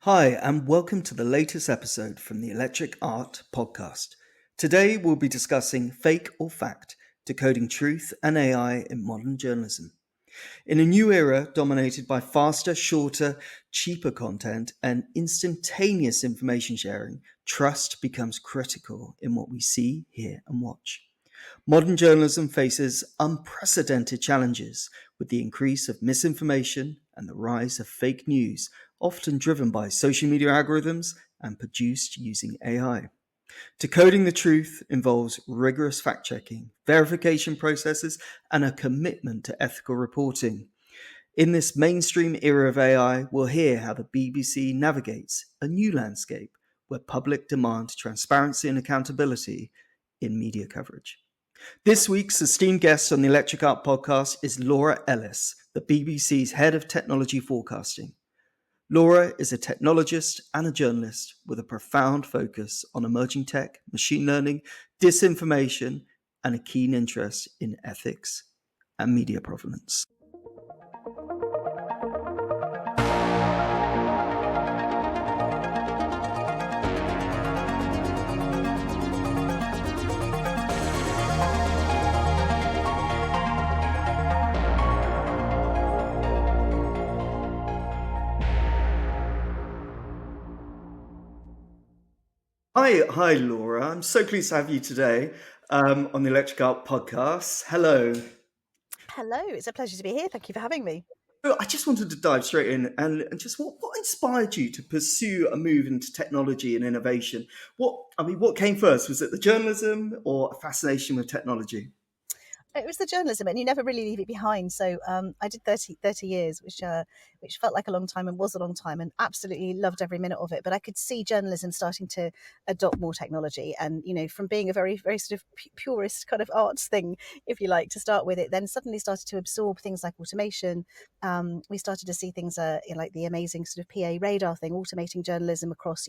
Hi, and welcome to the latest episode from the Electric Art podcast. Today, we'll be discussing fake or fact, decoding truth and AI in modern journalism. In a new era dominated by faster, shorter, cheaper content and instantaneous information sharing, trust becomes critical in what we see, hear, and watch. Modern journalism faces unprecedented challenges with the increase of misinformation and the rise of fake news, often driven by social media algorithms and produced using AI. Decoding the truth involves rigorous fact checking, verification processes, and a commitment to ethical reporting. In this mainstream era of AI, we'll hear how the BBC navigates a new landscape where public demand transparency and accountability in media coverage. This week's esteemed guest on the Electric Art podcast is Laura Ellis, the BBC's head of technology forecasting. Laura is a technologist and a journalist with a profound focus on emerging tech, machine learning, disinformation, and a keen interest in ethics and media provenance. Hi, Laura. I'm so pleased to have you today on the Electric Art podcast. Hello. Hello, it's a pleasure to be here. Thank you for having me. I just wanted to dive straight in and just what inspired you to pursue a move into technology and innovation? What came first? Was it the journalism or a fascination with technology? It was the journalism, and you never really leave it behind. So I did 30 years, which felt like a long time and was a long time, and absolutely loved every minute of it. But I could see journalism starting to adopt more technology, and from being a very, very sort of purist kind of arts thing, if you like, to start with, it then suddenly started to absorb things like automation. We started to see things like the amazing sort of PA radar thing, automating journalism across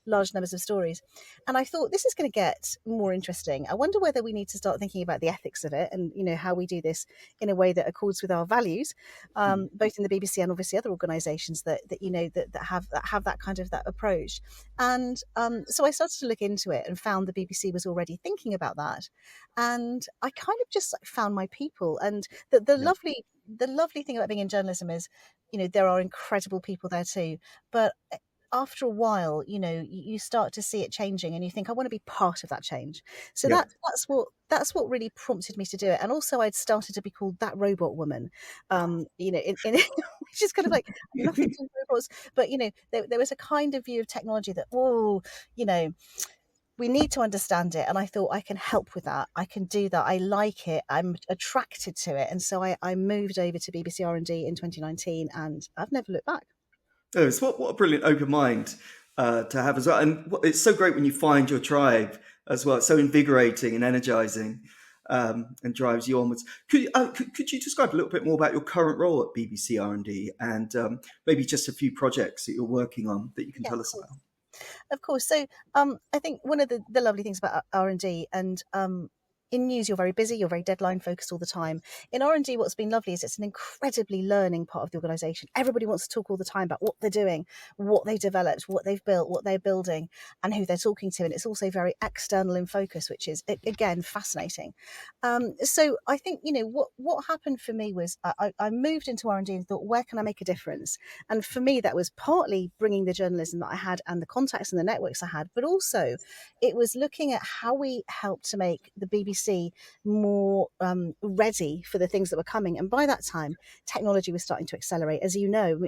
large numbers of stories. And I thought, this is going to get more interesting. I wonder whether we need to start thinking about the ethics of it, and how we do this in a way that accords with our values, both in the BBC and obviously other organisations that have that kind of that approach. And so I started to look into it and found the BBC was already thinking about that, and I kind of just found my people. And the lovely thing about being in journalism is there are incredible people there too, but after a while, you start to see it changing, and you think, I want to be part of that change. So Yeah. that's what really prompted me to do it. And also, I'd started to be called that robot woman, which is kind of like nothing to do with robots, but there was a kind of view of technology that we need to understand it, and I thought, I can help with that. I can do that. I like it. I'm attracted to it, and so I moved over to BBC R&D in 2019, and I've never looked back. Oh, it's what a brilliant open mind to have as well. And it's so great when you find your tribe as well. It's so invigorating and energizing and drives you onwards. Could you describe a little bit more about your current role at BBC R&D and maybe just a few projects that you're working on that you can tell us about? Of course. So I think one of the lovely things about R&D, and in news, you're very busy, you're very deadline focused all the time. In R&D, what's been lovely is it's an incredibly learning part of the organisation. Everybody wants to talk all the time about what they're doing, what they've developed, what they've built, what they're building, and who they're talking to. And it's also very external in focus, which is, again, fascinating. So I think, what happened for me was I moved into R&D and thought, where can I make a difference? And for me, that was partly bringing the journalism that I had and the contacts and the networks I had, but also it was looking at how we help to make the BBC more ready for the things that were coming. And by that time, technology was starting to accelerate. As you know,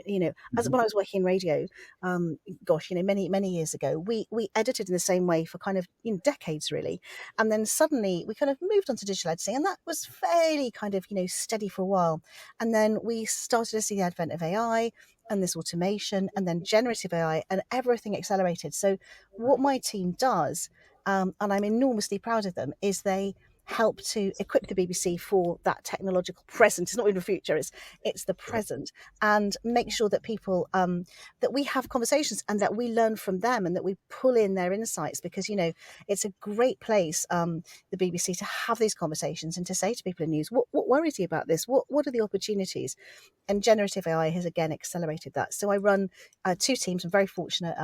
as when I was working in radio, many years ago, we edited in the same way for kind of decades really, and then suddenly we kind of moved on to digital editing, and that was fairly kind of steady for a while. And then we started to see the advent of AI and this automation, and then generative AI, and everything accelerated. So what my team does, and I'm enormously proud of them, is they help to equip the BBC for that technological present. It's not even the future; it's the present, and make sure that people that we have conversations and that we learn from them and that we pull in their insights, because it's a great place, the BBC, to have these conversations and to say to people in news, what worries you about this? What are the opportunities? And generative AI has again accelerated that. So I run two teams. I'm very fortunate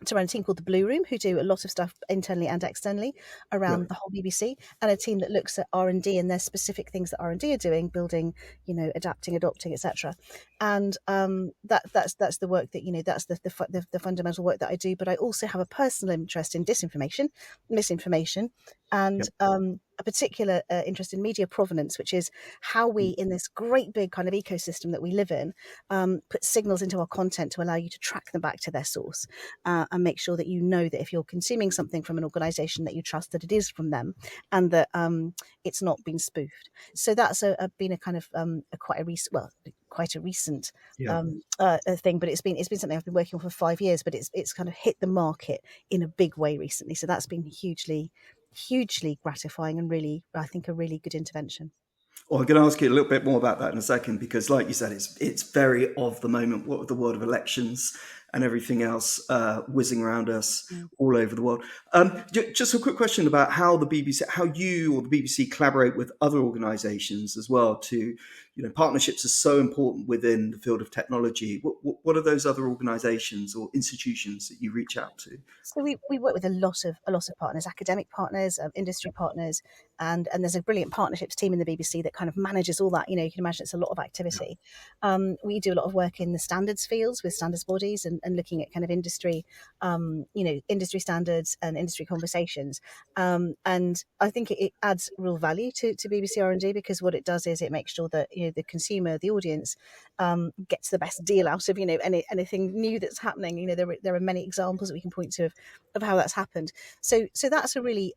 to run a team called the Blue Room, who do a lot of stuff internally and externally Yeah. around the whole BBC, and a team that looks at R&D and there's specific things that R&D are doing, building, adapting, adopting, etc. And that's the work that that's the fundamental work that I do. But I also have a personal interest in disinformation, misinformation, and a particular interest in media provenance, which is how we, in this great big kind of ecosystem that we live in, put signals into our content to allow you to track them back to their source, and make sure that that if you're consuming something from an organisation that you trust, that it is from them, and that it's not been spoofed. So that's been a kind of quite a recent thing, but it's been something I've been working on for 5 years, but it's kind of hit the market in a big way recently. So that's been hugely gratifying and really, I think, a really good intervention. Well, I'm going to ask you a little bit more about that in a second, because, like you said, it's very of the moment. What with the world of elections and everything else whizzing around us all over the world. Just a quick question about how the BBC, how you or the BBC collaborate with other organisations as well. Partnerships are so important within the field of technology. What are those other organisations or institutions that you reach out to? So we work with a lot of partners, academic partners, industry partners, and there's a brilliant partnerships team in the BBC that kind of manages all that. You can imagine it's a lot of activity. We do a lot of work in the standards fields with standards bodies and looking at kind of industry, industry standards and industry conversations. And I think it adds real value to BBC R&D, because what it does is it makes sure that the consumer, the audience, gets the best deal out of anything new that's happening. There are many examples that we can point to of how that's happened. So that's a really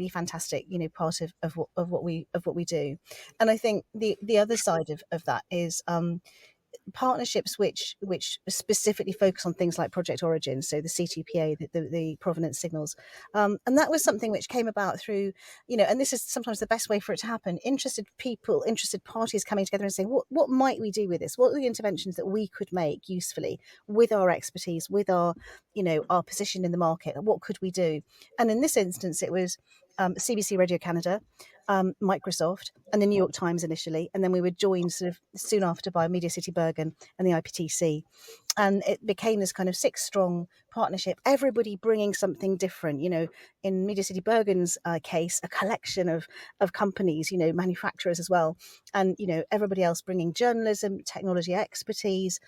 fantastic part of what we do. And I think the other side of that is partnerships which specifically focus on things like Project Origin, so the CTPA, the provenance signals, and that was something which came about through, and this is sometimes the best way for it to happen, interested people, interested parties coming together and saying, what might we do with this? What are the interventions that we could make usefully with our expertise, with our our position in the market? What could we do? And in this instance, it was CBC Radio Canada, Microsoft, and the New York Times initially, and then we were joined sort of soon after by Media City Bergen and the IPTC, and it became this kind of 6-strong partnership, everybody bringing something different. In Media City Bergen's case, a collection of companies, manufacturers as well, and everybody else bringing journalism, technology expertise,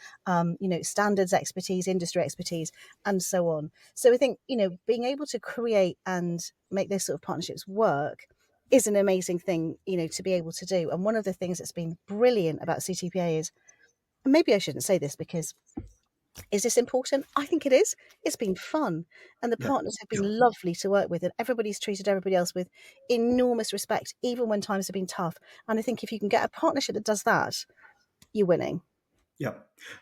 standards expertise, industry expertise, and so on. So I think being able to create and make those sort of partnerships work is an amazing thing, to be able to do. And one of the things that's been brilliant about CTPA is, and maybe I shouldn't say this because, is this important? I think it is. It's been fun. And the Yeah. partners have been lovely to work with, and everybody's treated everybody else with enormous respect, even when times have been tough. And I think if you can get a partnership that does that, you're winning. Yeah.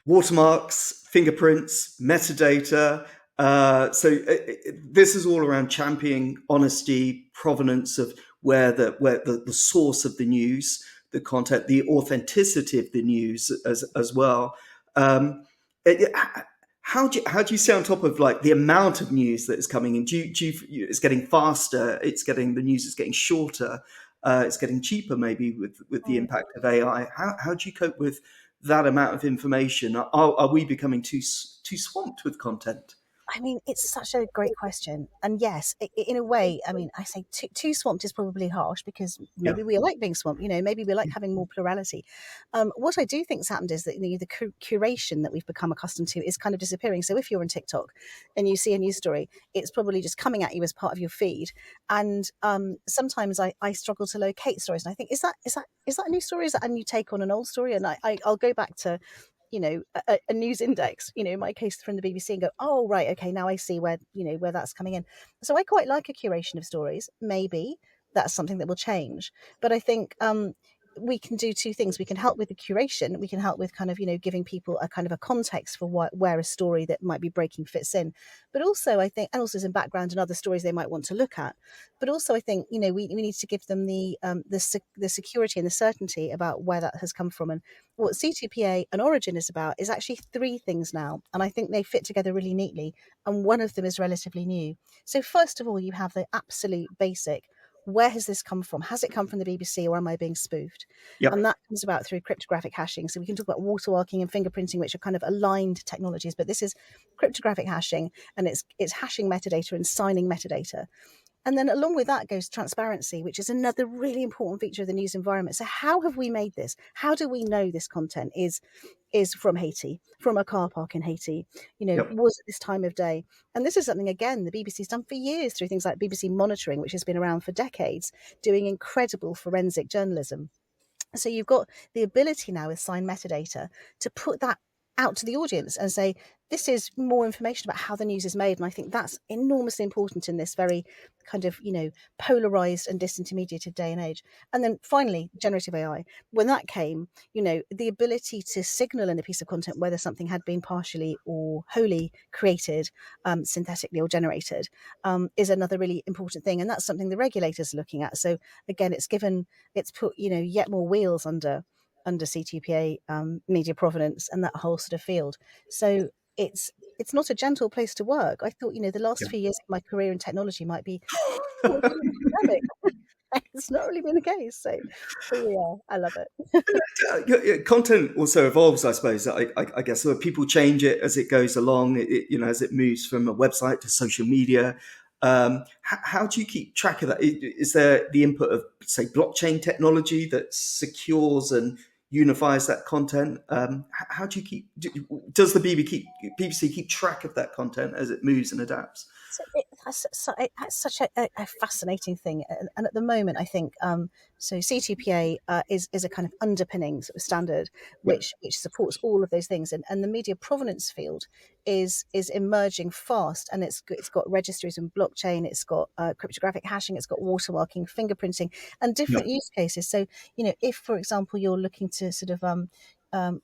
Watermarks, fingerprints, metadata. This is all around championing honesty, provenance of where the source of the news, the content, the authenticity of the news as well. How do you stay on top of like the amount of news that is coming in? It's getting faster. The news is getting shorter. It's getting cheaper, maybe with the impact of AI. How do you cope with that amount of information? Are we becoming too swamped with content? I mean, it's such a great question. And yes, in a way, I mean, I say too swamped is probably harsh, because Yeah. maybe we like being swamped, maybe we like having more plurality. What I do think's happened is that the curation that we've become accustomed to is kind of disappearing. So if you're on TikTok and you see a news story, it's probably just coming at you as part of your feed. And sometimes I struggle to locate stories, and I think, is that a new story? Is that a new take on an old story? And I'll go back to a news index, in my case from the BBC, and go, oh, right, okay, now I see where that's coming in. So I quite like a curation of stories. Maybe that's something that will change. But I think we can do two things. We can help with the curation. We can help with kind of, giving people a kind of a context for where a story that might be breaking fits in. But also, I think, and also some background and other stories they might want to look at. But also, I think, we need to give them the security and the certainty about where that has come from. And what C2PA and Origin is about is actually three things now. And I think they fit together really neatly. And one of them is relatively new. So first of all, you have the absolute basic. Where has this come from? Has it come from the BBC, or am I being spoofed? And Yep. that comes about through cryptographic hashing. So we can talk about watermarking and fingerprinting, which are kind of aligned technologies, but this is cryptographic hashing, and it's hashing metadata and signing metadata. And then along with that goes transparency, which is another really important feature of the news environment. So how have we made this? How do we know this content is from Haiti, from a car park in Haiti? Yep. Was at this time of day? And this is something, again, the BBC's done for years through things like BBC Monitoring, which has been around for decades, doing incredible forensic journalism. So you've got the ability now with signed metadata to put that out to the audience and say, this is more information about how the news is made. And I think that's enormously important in this very kind of, polarized and disintermediated day and age. And then finally, generative AI. When that came, the ability to signal in a piece of content whether something had been partially or wholly created, synthetically or generated, is another really important thing. And that's something the regulators are looking at. So again, it's put, yet more wheels under C2PA, media provenance, and that whole sort of field. So it's not a gentle place to work. I thought, the last few years of my career in technology might be academic. It's not really been the case. So here we are. I love it. Content also evolves, I suppose. I guess so people change it as it goes along. As it moves from a website to social media. How do you keep track of that? Is there the input of, say, blockchain technology that secures and unifies that content? How do you does the BBC keep track of that content as it moves and adapts? That's such a fascinating thing, and at the moment, I think so. C2PA is a kind of underpinning sort of standard Yep. which supports all of those things, and the media provenance field is emerging fast, and it's got registries and blockchain, it's got cryptographic hashing, it's got watermarking, fingerprinting, and different Yep. use cases. So if, for example, you're looking to sort of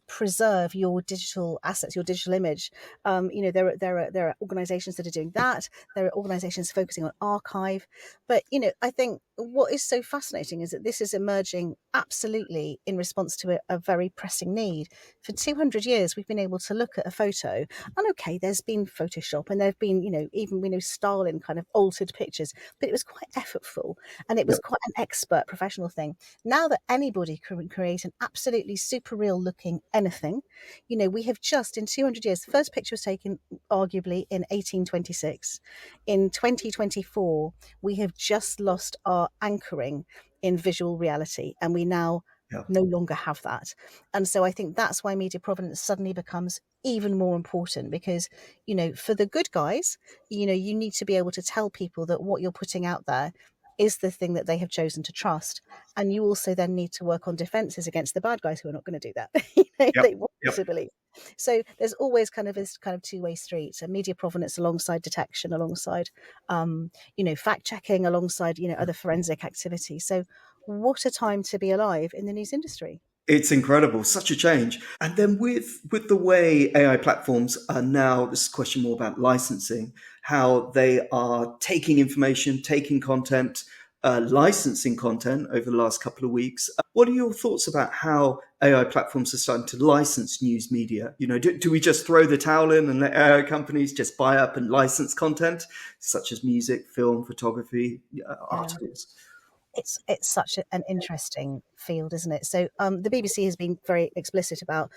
preserve your digital assets, your digital image. There are organisations that are doing that. There are organisations focusing on archive. But I think what is so fascinating is that this is emerging absolutely in response to a very pressing need. For 200 years, we've been able to look at a photo, and okay, there's been Photoshop, and there've been even we know Stalin kind of altered pictures, but it was quite effortful, and it was Yep. quite an expert professional thing. Now that anybody can create an absolutely super real looking anything, we have just in 200 years, the first picture was taken arguably in 1826. In 2024, we have just lost our anchoring in visual reality, and we now Yep. no longer have that. And so I think that's why media provenance suddenly becomes even more important, because for the good guys, you need to be able to tell people that what you're putting out there is the thing that they have chosen to trust. And you also then need to work on defenses against the bad guys who are not going to do that. Yep. They want you Yep. to believe. So there's always kind of this kind of two-way street. So media provenance alongside detection, alongside fact checking, alongside other forensic activity. So what a time to be alive in the news industry. It's incredible, such a change. And then with the way AI platforms are now, this is a question more about licensing, how they are taking information, taking content, licensing content over the last couple of weeks. What are your thoughts about how AI platforms are starting to license news media? Do we just throw the towel in and let AI companies just buy up and license content, such as music, film, photography, Yeah. articles? It's such an interesting field, isn't it? So the BBC has been very explicit about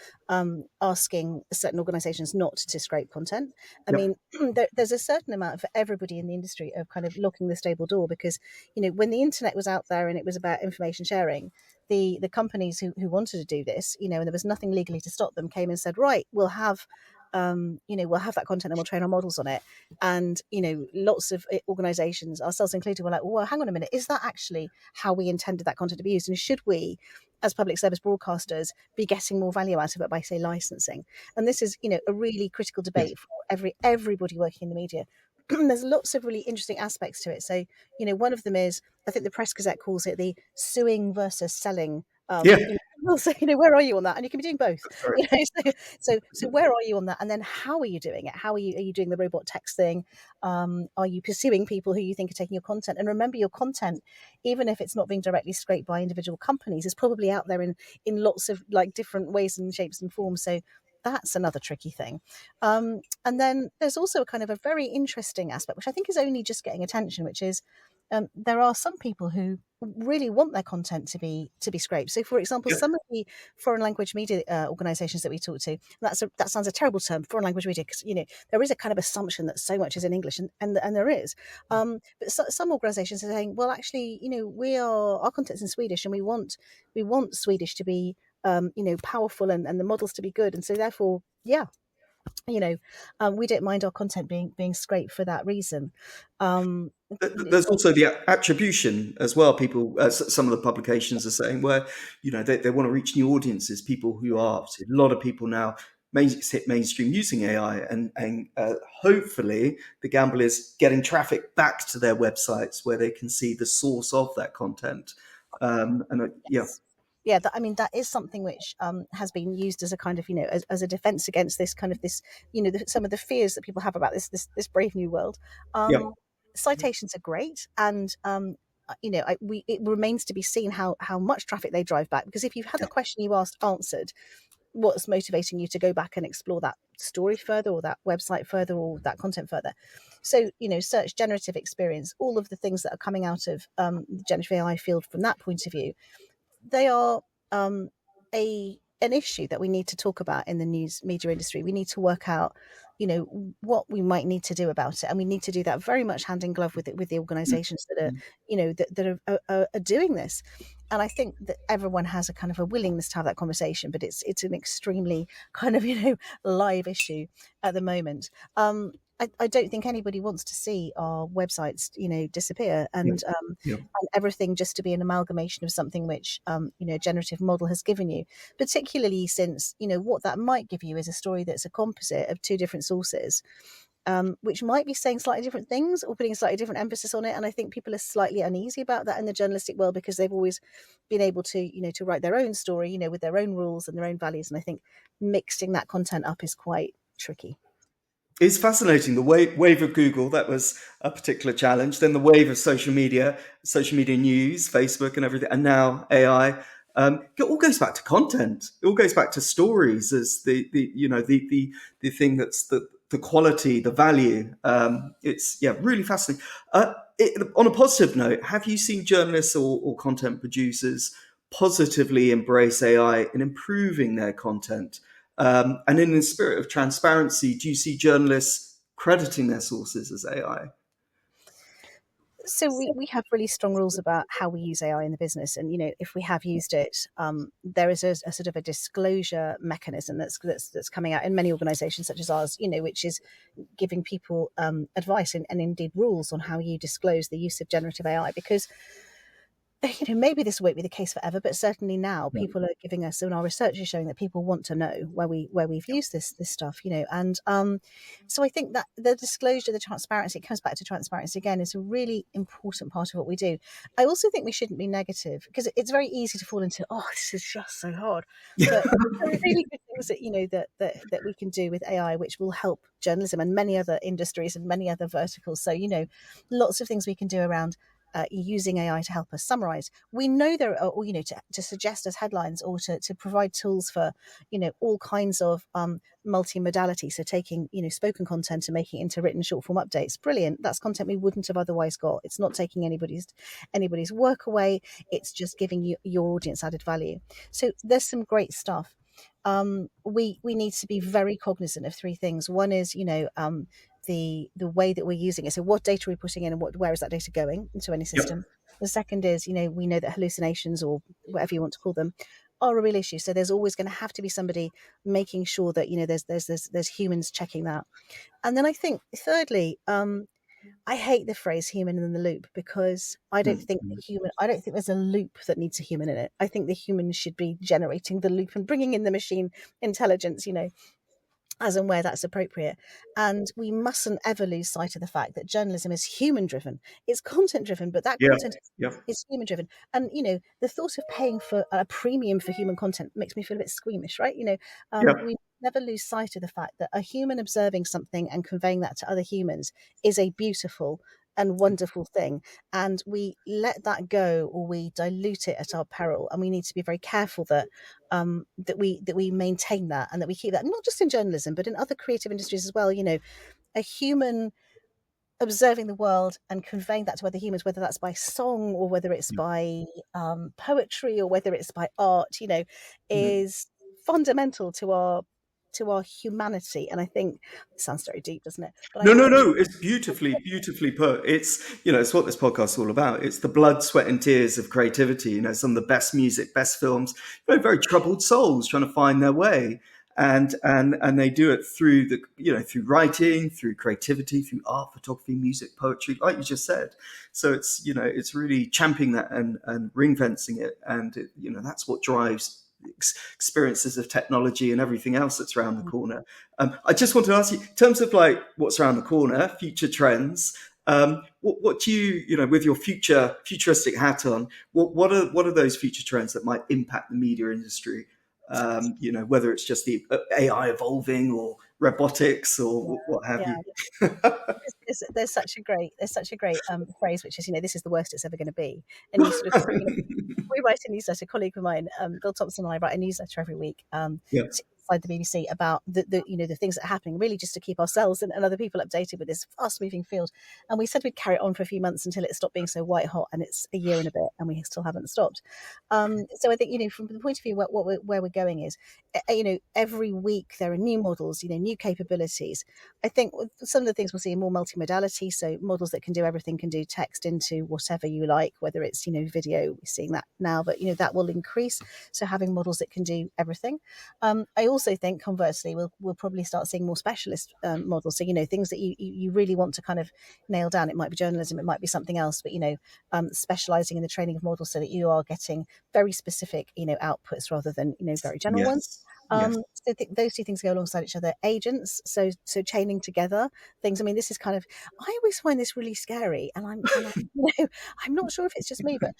asking certain organisations not to scrape content. I Yep. mean, there's a certain amount for everybody in the industry of kind of locking the stable door, because when the internet was out there and it was about information sharing, the companies who wanted to do this, and there was nothing legally to stop them, came and said, right, we'll have that content and we'll train our models on it. And lots of organizations, ourselves included, were like, well, hang on a minute, is that actually how we intended that content to be used, and should we as public service broadcasters be getting more value out of it by, say, licensing? And this is a really critical Yes. debate for everybody working in the media. There's lots of really interesting aspects to it. So one of them is, I think the Press Gazette calls it the suing versus selling Yeah, Also, where are you on that? And you can be doing both. that's right. So where are you on that? And then how are you doing it? Are you doing the robot text thing? Are you pursuing people who you think are taking your content? And remember, your content, even if it's not being directly scraped by individual companies, is probably out there in lots of like different ways and shapes and forms. So that's another tricky thing. And then there's also a kind of a very interesting aspect, which I think is only just getting attention, which is there are some people who really want their content to be scraped. So, for example, Yeah, some of the foreign language media organisations that we talk to, that sounds a terrible term, foreign language media, because there is a kind of assumption that so much is in English, and there is. But some organisations are saying, well, actually, our content's in Swedish, and we want Swedish to be powerful and the models to be good, and so therefore, yeah, we don't mind our content being scraped for that reason. Um, there's also the attribution as well. People, some of the publications are saying, where they want to reach new audiences, people who are obviously a lot of people now hit mainstream using AI, and hopefully the gamble is getting traffic back to their websites where they can see the source of that content. Yeah, Yeah, that is something which has been used as a kind of, as a defense against this kind of this, some of the fears that people have about this brave new world. yeah, Citations are great, and it remains to be seen how much traffic they drive back. Because if you've had the question you asked answered, what's motivating you to go back and explore that story further, or that website further, or that content further? So, search, generative experience, all of the things that are coming out of the generative AI field from that point of view, they are an issue that we need to talk about in the news media industry. We need to work out, what we might need to do about it, and we need to do that very much hand in glove with the organisations that are, are doing this. And I think that everyone has a kind of a willingness to have that conversation, but it's an extremely kind of live issue at the moment. I don't think anybody wants to see our websites, disappear, yeah, yeah. and everything just to be an amalgamation of something which, a generative model has given you, particularly since, what that might give you is a story that's a composite of two different sources, which might be saying slightly different things or putting a slightly different emphasis on it. And I think people are slightly uneasy about that in the journalistic world, because they've always been able to, to write their own story, with their own rules and their own values. And I think mixing that content up is quite tricky. It's fascinating. The wave of Google, that was a particular challenge. Then the wave of social media news, Facebook and everything, and now AI. It all goes back to content. It all goes back to stories as the thing that's the quality, the value. It's really fascinating. On a positive note, have you seen journalists or content producers positively embrace AI in improving their content? And in the spirit of transparency, do you see journalists crediting their sources as AI? So we have really strong rules about how we use AI in the business, and if we have used it, there is a sort of a disclosure mechanism that's coming out in many organisations such as ours, which is giving people advice and indeed rules on how you disclose the use of generative AI, because maybe this won't be the case forever, but certainly now people are giving us, and our research is showing that people want to know where we've used this stuff, and so I think that the disclosure, the transparency, it comes back to transparency again, is a really important part of what we do. I also think we shouldn't be negative, because it's very easy to fall into, oh, this is just so hard. But there are really good things that we can do with AI, which will help journalism and many other industries and many other verticals. So lots of things we can do around using AI to help us summarize. We know there are, or to suggest as headlines, or to provide tools for all kinds of multimodality. So taking spoken content and making it into written short form updates. Brilliant. That's content we wouldn't have otherwise got. It's not taking anybody's work away. It's just giving you your audience added value. So there's some great stuff. We need to be very cognizant of three things. One is the way that we're using it. So what data are we putting in, and where is that data going into any system? Yep. The second is, we know that hallucinations, or whatever you want to call them, are a real issue. So there's always going to have to be somebody making sure that, there's humans checking that. And then I think thirdly, I hate the phrase human in the loop, because I don't think there's a loop that needs a human in it. I think the human should be generating the loop and bringing in the machine intelligence, as and where that's appropriate. And we mustn't ever lose sight of the fact that journalism is human driven. It's content driven, but that Yeah. content Yeah. is human driven. And the thought of paying for a premium for human content makes me feel a bit squeamish, right? Yeah. We never lose sight of the fact that a human observing something and conveying that to other humans is a beautiful and wonderful thing, and we let that go or we dilute it at our peril, and we need to be very careful that we maintain that, and that we keep that, not just in journalism but in other creative industries as well. A human observing the world and conveying that to other humans, whether that's by song or whether it's by poetry or whether it's by art, Mm. is fundamental to our humanity. And I think it sounds very deep, doesn't it? But I No, no, think no. It's beautifully, beautifully put. It's what this podcast is all about. It's the blood, sweat, and tears of creativity. Some of the best music, best films. Very troubled souls trying to find their way, and they do it through through writing, through creativity, through art, photography, music, poetry, like you just said. So it's really championing that and ring fencing it, and that's what drives experiences of technology and everything else that's around the corner. I just want to ask you, in terms of like what's around the corner, future trends. What do with your futuristic hat on? What are those future trends that might impact the media industry? Whether it's just the AI evolving or robotics or what have yeah, you. there's such a great phrase, which is, this is the worst it's ever going to be. And you sort of, we write a newsletter. A colleague of mine, Bill Thompson, and I write a newsletter every week, Yeah. inside the BBC, about the things that are happening, really just to keep ourselves and other people updated with this fast moving field. And we said we'd carry it on for a few months until it stopped being so white hot, and it's a year and a bit, and we still haven't stopped. So I think, from the point of view where we're going is, every week there are new models, new capabilities. I think some of the things we'll see are more multimodality, so models that can do everything, can do text into whatever you like, whether it's video. We're seeing that now, but that will increase. So having models that can do everything. I also think, conversely, we'll probably start seeing more specialist models. So things that you really want to kind of nail down. It might be journalism, it might be something else, but specializing in the training of models so that you are getting very specific outputs rather than very general ones. Yes. Yes. So I think those two things go alongside each other. Agents, so chaining together things. I mean, this is kind of, I always find this really scary, and I'm I'm not sure if it's just me, but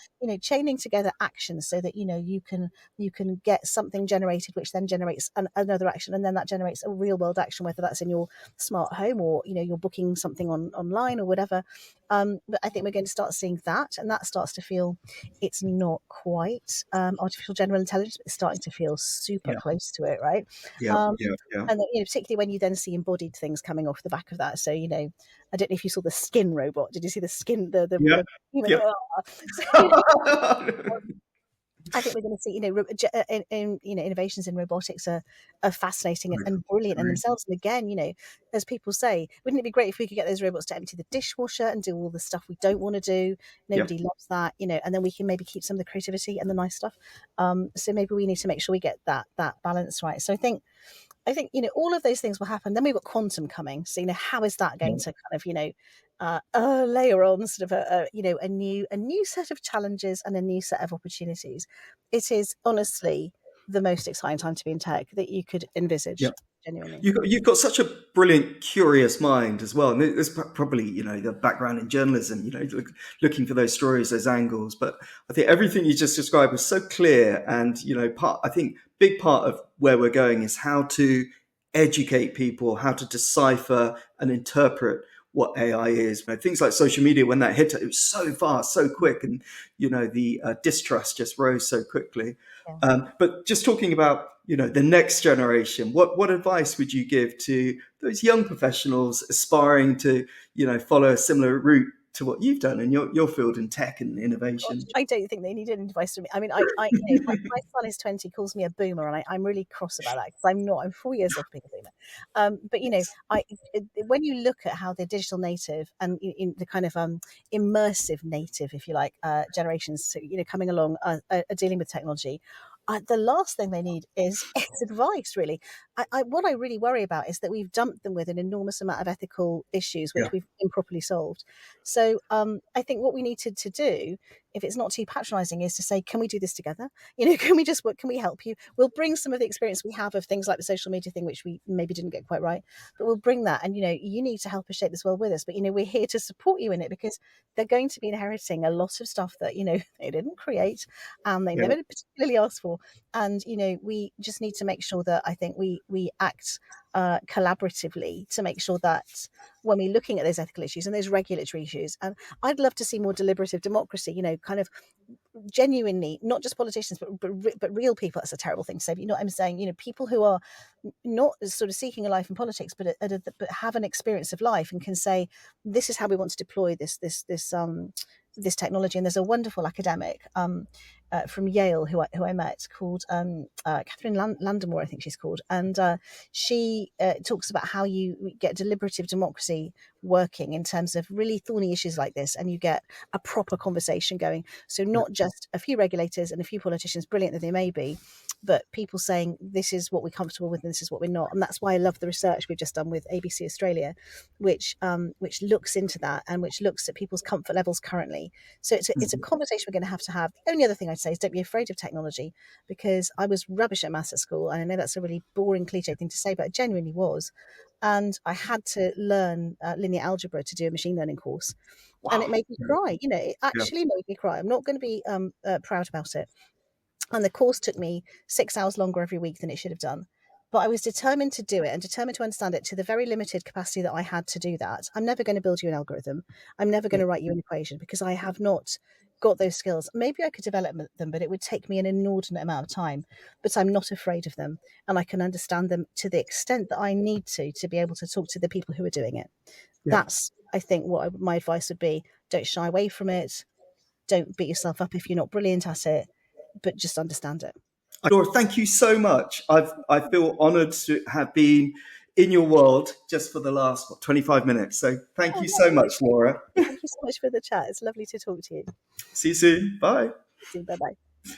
chaining together actions so that you can get something generated, which then generates another action, and then that generates a real world action, whether that's in your smart home or you're booking something online or whatever. But I think we're going to start seeing that, and that starts to feel, it's not quite artificial general intelligence, but it's starting to feel super Yeah. close to it, right? Yeah. Um, Yeah. Yeah. and then, particularly when you then see embodied things coming off the back of that. So, I don't know if you saw the skin robot. Did you see the skin, Yeah. the human? Yeah. So, I think we're going to see, innovations in robotics are fascinating and brilliant in themselves. And again, as people say, wouldn't it be great if we could get those robots to empty the dishwasher and do all the stuff we don't want to do? Yeah. Nobody loves that, and then we can maybe keep some of the creativity and the nice stuff. So maybe we need to make sure we get that balance right. So I think all of those things will happen. Then we've got quantum coming. So how is that going to kind of layer on sort of a new set of challenges and a new set of opportunities? It is honestly the most exciting time to be in tech that you could envisage. Yeah. Genuinely. You've got such a brilliant, curious mind as well. And there's probably, the background in journalism, looking for those stories, those angles. But I think everything you just described was so clear. And, I think big part of where we're going is how to educate people, how to decipher and interpret what AI is. Things like social media, when that hit, it was so fast, so quick. And, the distrust just rose so quickly. Yeah. But just talking about, the next generation, what advice would you give to those young professionals aspiring to, follow a similar route to what you've done in your field in tech and innovation? I don't think they need any advice from me. I mean, my son is 20, calls me a boomer, and I'm really cross about that because I'm not. I'm 4 years off being a boomer. But when you look at how the digital native and in the kind of immersive native, if you like, generations, coming along are dealing with technology, the last thing they need is advice, really. What I really worry about is that we've dumped them with an enormous amount of ethical issues, Yeah. which we've improperly solved. So I think what we needed to do, if it's not too patronizing, is to say, can we do this together? Can we just work? Can we help you? We'll bring some of the experience we have of things like the social media thing, which we maybe didn't get quite right, but we'll bring that. And, you need to help us shape this world with us. But, we're here to support you in it, because they're going to be inheriting a lot of stuff that, they didn't create and they Yeah. never particularly asked for. And we just need to make sure that, I think, we act collaboratively to make sure that when we're looking at those ethical issues and those regulatory issues, and I'd love to see more deliberative democracy, kind of genuinely, not just politicians, but real people. That's a terrible thing to say, but you know what I'm saying. People who are not sort of seeking a life in politics, but have an experience of life and can say, this is how we want to deploy this technology. And there's a wonderful academic from Yale who I met, called Catherine Landemore, I think she's called, and she talks about how you get deliberative democracy working in terms of really thorny issues like this, and you get a proper conversation going. So not just a few regulators and a few politicians, brilliant that they may be, but people saying, this is what we're comfortable with and this is what we're not. And that's why I love the research we've just done with ABC Australia, which looks into that and which looks at people's comfort levels currently. So it's a conversation we're going to have. The only other thing I'd say is, don't be afraid of technology, because I was rubbish at maths at school. And I know that's a really boring cliche thing to say, but it genuinely was. And I had to learn linear algebra to do a machine learning course. Wow. And it made me cry. It actually made me cry. I'm not going to be proud about it. And the course took me 6 hours longer every week than it should have done. But I was determined to do it and determined to understand it to the very limited capacity that I had to do that. I'm never going to build you an algorithm. I'm never going to write you an equation, because I have not got those skills. Maybe I could develop them, but it would take me an inordinate amount of time. But I'm not afraid of them, and I can understand them to the extent that I need to be able to talk to the people who are doing it. Yeah. That's, I think, what my advice would be. Don't shy away from it. Don't beat yourself up if you're not brilliant at it, but just understand it. Laura, thank you so much. I feel honoured to have been in your world just for the last 25 minutes. So thank you so much, Laura. Thank you so much for the chat. It's lovely to talk to you. See you soon. Bye. Bye bye.